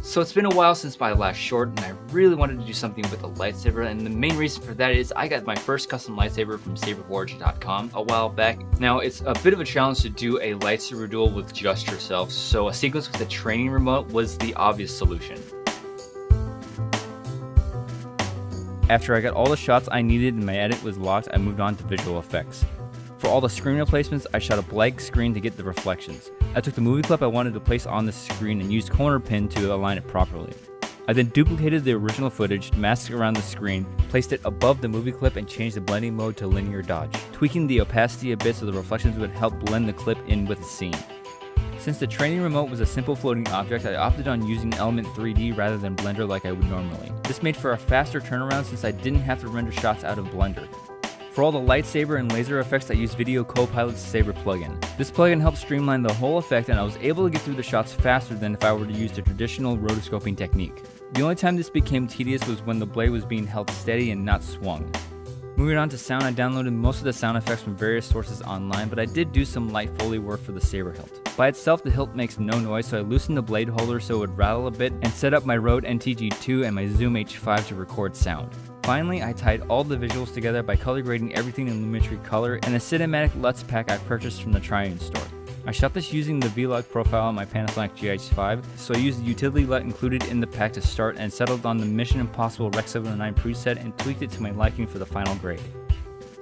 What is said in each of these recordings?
So it's been a while since my last short, and I really wanted to do something with a lightsaber, and the main reason for that is I got my first custom lightsaber from saberforge.com a while back. Now, it's a bit of a challenge to do a lightsaber duel with just yourself, so a sequence with a training remote was the obvious solution. After I got all the shots I needed and my edit was locked, I moved on to visual effects. For all the screen replacements, I shot a blank screen to get the reflections. I took the movie clip I wanted to place on the screen and used corner pin to align it properly. I then duplicated the original footage, masked it around the screen, placed it above the movie clip and changed the blending mode to linear dodge, tweaking the opacity a bit so the reflections would help blend the clip in with the scene. Since the training remote was a simple floating object, I opted on using Element 3D rather than Blender like I would normally. This made for a faster turnaround since I didn't have to render shots out of Blender. For all the lightsaber and laser effects, I used Video Copilot's Saber Plug-in. This plugin helped streamline the whole effect, and I was able to get through the shots faster than if I were to use the traditional rotoscoping technique. The only time this became tedious was when the blade was being held steady and not swung. Moving on to sound, I downloaded most of the sound effects from various sources online, but I did do some light Foley work for the saber hilt. By itself, the hilt makes no noise, so I loosened the blade holder so it would rattle a bit, and set up my Rode NTG2 and my Zoom H5 to record sound. Finally, I tied all the visuals together by color grading everything in Lumetri Color and a cinematic LUTs pack I purchased from the Triune store. I shot this using the Vlog profile on my Panasonic GH5, so I used the utility LUT included in the pack to start and settled on the Mission Impossible Rec 709 preset and tweaked it to my liking for the final grade.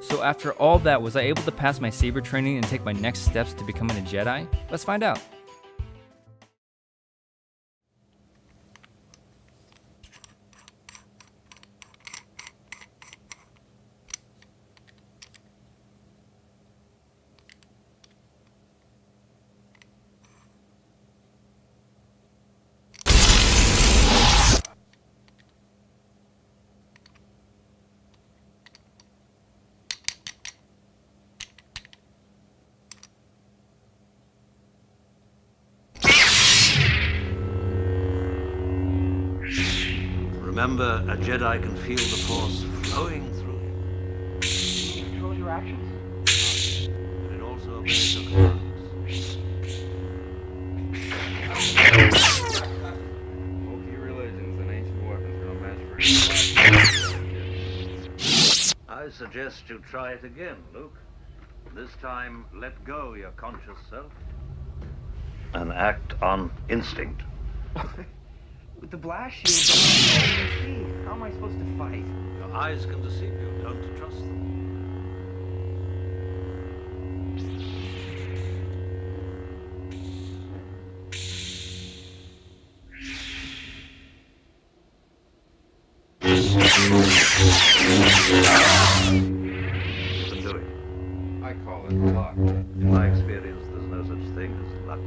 So after all that, was I able to pass my saber training and take my next steps to becoming a Jedi? Let's find out. Remember, a Jedi can feel the Force flowing through him. Control your actions? But it also obeys the commands. Multi-religions and ancient weapons are no match for I suggest you try it again, Luke. This time, let go your conscious self and act on instinct. With the blast shield, how am I supposed to fight? Your eyes can deceive you. Don't trust them. What are you doing? I call it luck. In my experience, there's no such thing as luck.